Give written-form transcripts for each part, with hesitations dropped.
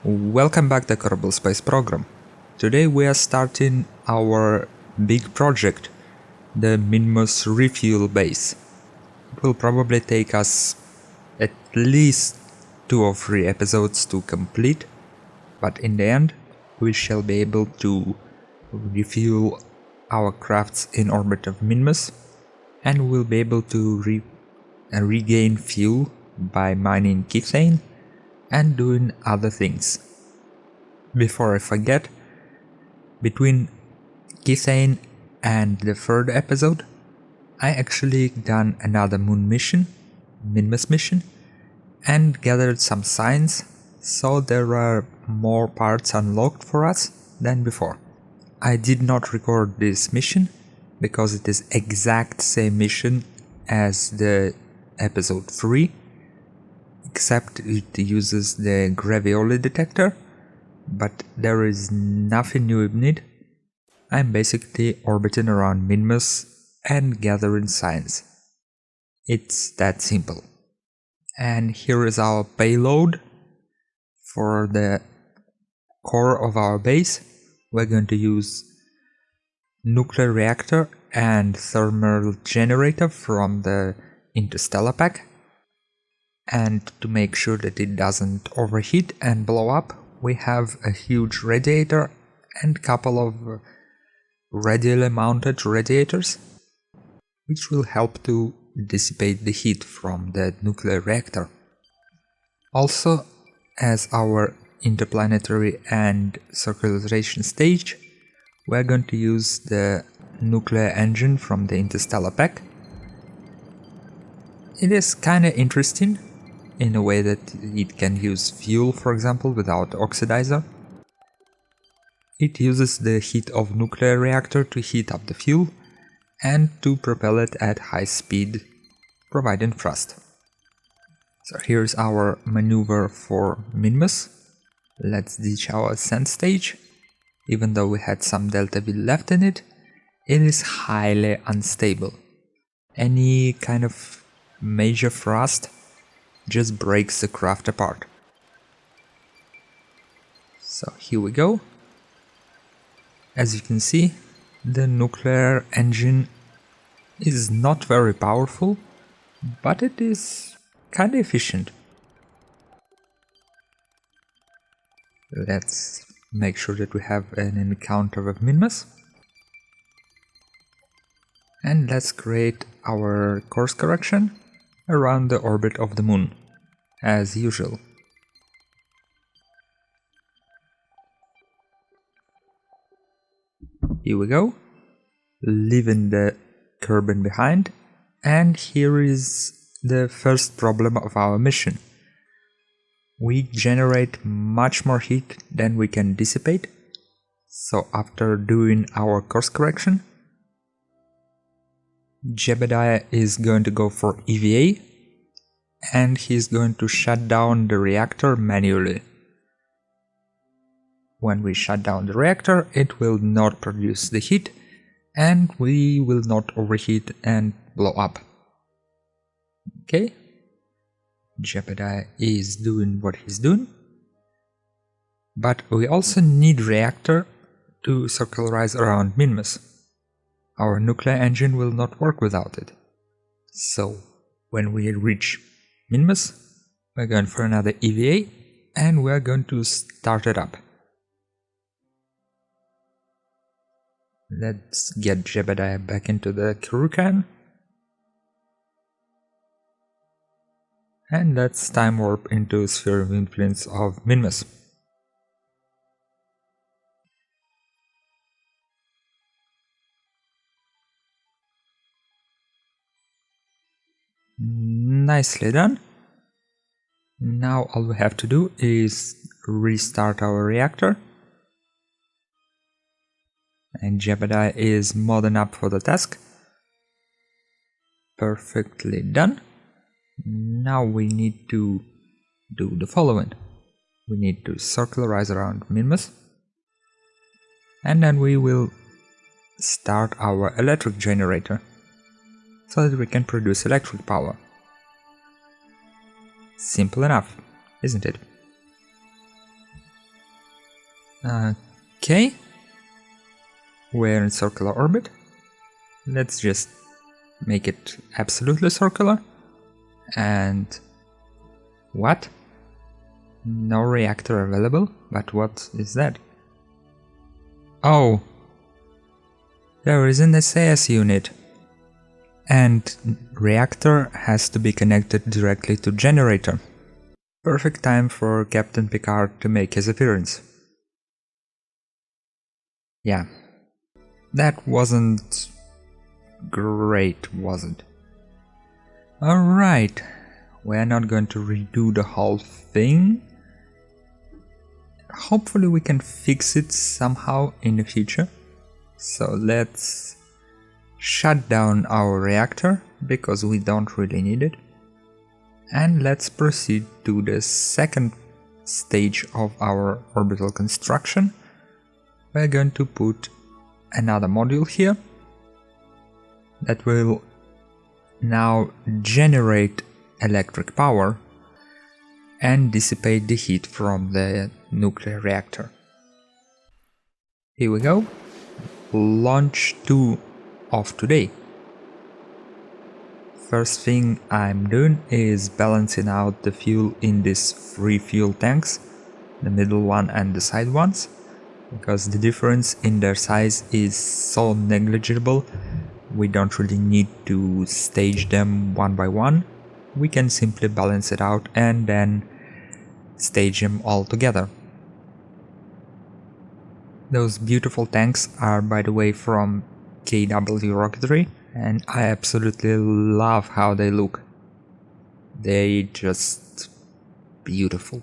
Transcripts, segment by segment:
Welcome back to Kerbal Space Program. Today we are starting our big project, the Minmus refuel base. It will probably take us at least 2 or 3 episodes to complete, but in the end we shall be able to refuel our crafts in orbit of Minmus, and we'll be able to regain fuel by mining Kethane and doing other things. Before I forget, between Kethane and the third episode, I actually done another moon mission, Minmus mission, and gathered some science, so there are more parts unlocked for us than before. I did not record this mission because it is exact same mission as the episode 3, except it uses the gravioli detector, but there is nothing new in it. I'm basically orbiting around Minmus and gathering science. It's that simple. And here is our payload for the core of our base. We're going to use nuclear reactor and thermal generator from the Interstellar pack. And to make sure that it doesn't overheat and blow up, we have a huge radiator and couple of radially mounted radiators, which will help to dissipate the heat from the nuclear reactor. Also, as our interplanetary and circularization stage, we're going to use the nuclear engine from the Interstellar pack. It is kinda interesting in a way that it can use fuel, for example, without oxidizer. It uses the heat of nuclear reactor to heat up the fuel and to propel it at high speed, providing thrust. So here's our maneuver for Minmus. Let's ditch our ascent stage. Even though we had some delta V left in it, it is highly unstable. Any kind of major thrust just breaks the craft apart. So here we go. As you can see, the nuclear engine is not very powerful, but it is kinda efficient. Let's make sure that we have an encounter with Minmus. And let's create our course correction around the orbit of the moon, as usual. Here we go, leaving the Kerbin behind, and here is the first problem of our mission. We generate much more heat than we can dissipate, so after doing our course correction, Jebediah is going to go for EVA, and he's going to shut down the reactor manually. When we shut down the reactor, it will not produce the heat, and we will not overheat and blow up. Okay, Jebediah is doing what he's doing, but we also need reactor to circularize around Minmus. Our nuclear engine will not work without it. So, when we reach Minmus, we're going for another EVA, and we're going to start it up. Let's get Jebediah back into the Kurukan. And let's time warp into sphere of influence of Minmus. Nicely done. Now all we have to do is restart our reactor. And Jebediah is more than up for the task. Perfectly done. Now we need to do the following. We need to circularize around Minmus. And then we will start our electric generator, so that we can produce electric power. Simple enough, isn't it? Okay, we're in circular orbit. Let's just make it absolutely circular. And what? No reactor available? But what is that? Oh, there is an SAS unit. And reactor has to be connected directly to generator. Perfect time for Captain Picard to make his appearance. Yeah, that wasn't great, was it? Alright, we're not going to redo the whole thing. Hopefully we can fix it somehow in the future. So let's shut down our reactor, because we don't really need it. And let's proceed to the second stage of our orbital construction. We're going to put another module here that will now generate electric power and dissipate the heat from the nuclear reactor. Here we go. Launch 2 of today. First thing I'm doing is balancing out the fuel in these 3 fuel tanks, the middle one and the side ones, because the difference in their size is so negligible. We don't really need to stage them one by one. We can simply balance it out and then stage them all together. Those beautiful tanks are, by the way, from KW Rocketry, and I absolutely love how they look. They just beautiful.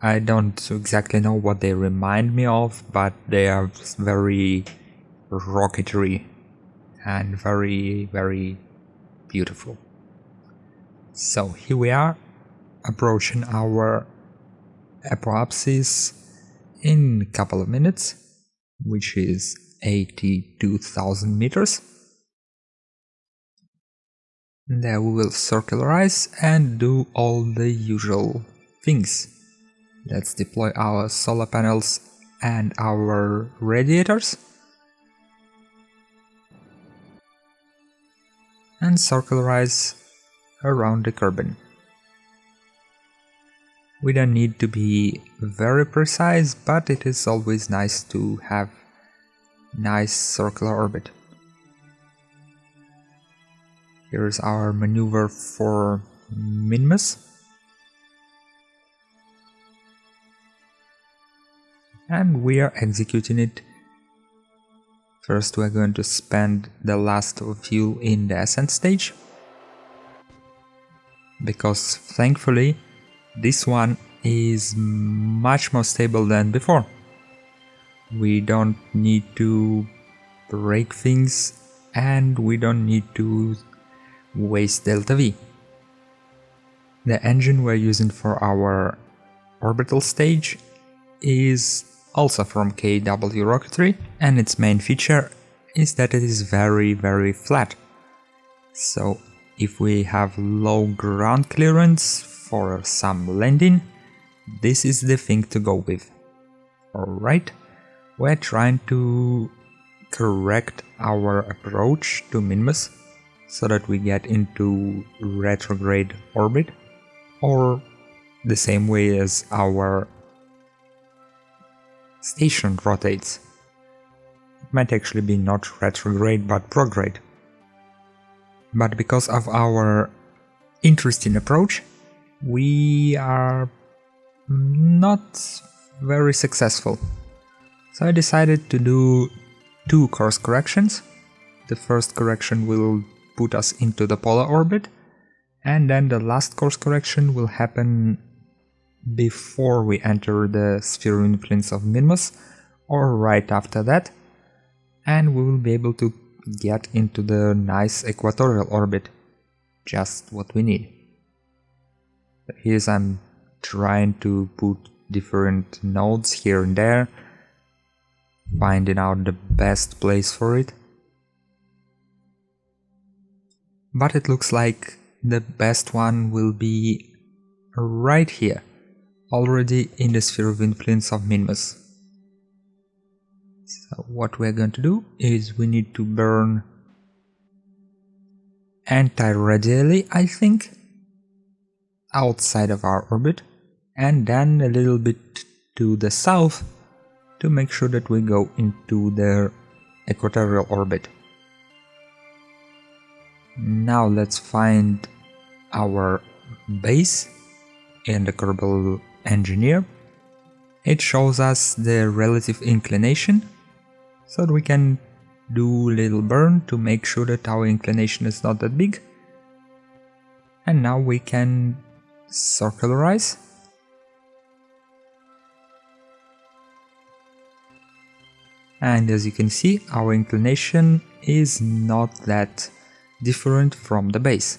I don't exactly know what they remind me of, but they are very rocketry and very, very beautiful. So here we are, approaching our apoapsis in a couple of minutes, which is 82,000 meters. There we will circularize and do all the usual things. Let's deploy our solar panels and our radiators. And circularize around the Kerbin. We don't need to be very precise, but it is always nice to have nice circular orbit. Here's our maneuver for Minmus. And we are executing it. First we're going to spend the last fuel in the ascent stage, because thankfully this one is much more stable than before. We don't need to break things and we don't need to waste delta V. The engine we're using for our orbital stage is also from KW Rocketry, and its main feature is that it is very, very flat. So if we have low ground clearance for some landing, this is the thing to go with. Alright, we're trying to correct our approach to Minmus so that we get into retrograde orbit, or the same way as our station rotates. It might actually be not retrograde but prograde. But because of our interesting approach, we are not very successful. So I decided to do 2 course corrections. The first correction will put us into the polar orbit, and then the last course correction will happen before we enter the sphere of influence of Minmus, or right after that, and we will be able to get into the nice equatorial orbit, just what we need. Here's I'm trying to put different nodes here and there, finding out the best place for it. But it looks like the best one will be right here, already in the sphere of influence of Minmus. So what we're going to do is we need to burn anti-radially, I think, outside of our orbit, and then a little bit to the south to make sure that we go into the equatorial orbit. Now let's find our base in the Kerbal Engineer. It shows us the relative inclination, so that we can do a little burn to make sure that our inclination is not that big. And now we can circularize. And as you can see, our inclination is not that different from the base.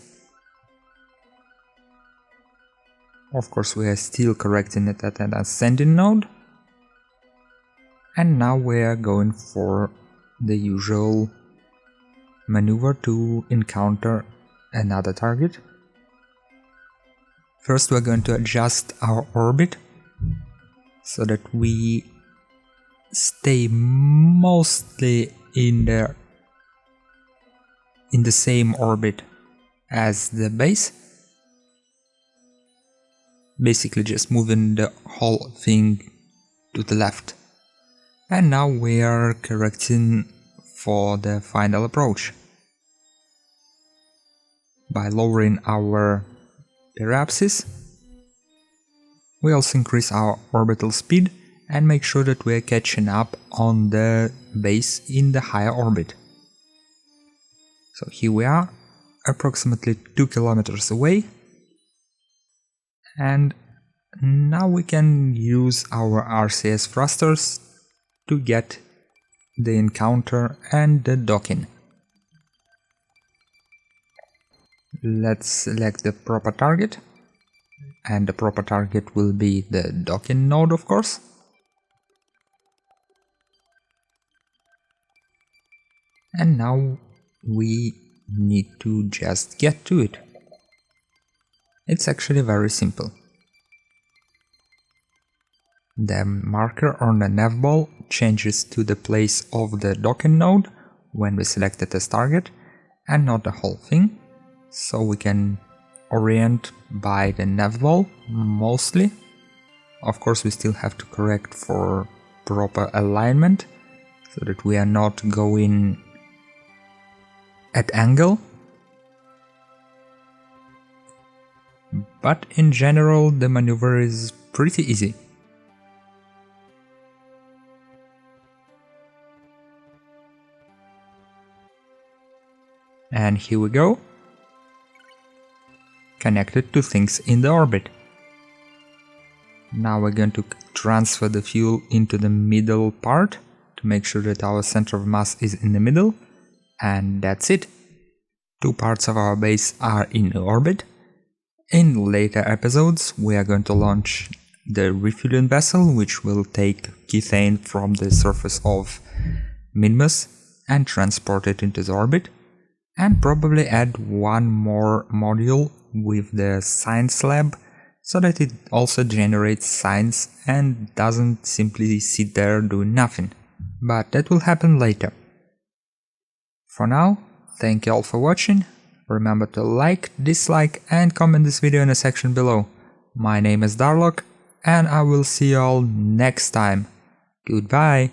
Of course, we are still correcting it at an ascending node. And now we are going for the usual maneuver to encounter another target. First, we're going to adjust our orbit so that we stay mostly in the same orbit as the base. Basically just moving the whole thing to the left. And now we are correcting for the final approach by lowering our periapsis. We also increase our orbital speed and make sure that we are catching up on the base in the higher orbit. So here we are, approximately 2 kilometers away, and now we can use our RCS thrusters to get the encounter and the docking. Let's select the proper target, and the proper target will be the docking node, of course. And now we need to just get to it. It's actually very simple. The marker on the nav ball changes to the place of the docking node when we select it as target, and not the whole thing, so we can orient by the nav ball mostly. Of course, we still have to correct for proper alignment so that we are not going at angle. But in general, the maneuver is pretty easy. And here we go, connected to things in the orbit. Now we're going to transfer the fuel into the middle part to make sure that our center of mass is in the middle, and that's it. 2 parts of our base are in orbit. In later episodes we are going to launch the refueling vessel, which will take Kethane from the surface of Minmus and transport it into the orbit, and probably add one more module with the science lab so that it also generates science and doesn't simply sit there doing nothing. But that will happen later. For now, thank you all for watching. Remember to like, dislike and comment this video in the section below. My name is Darlock, and I will see you all next time. Goodbye.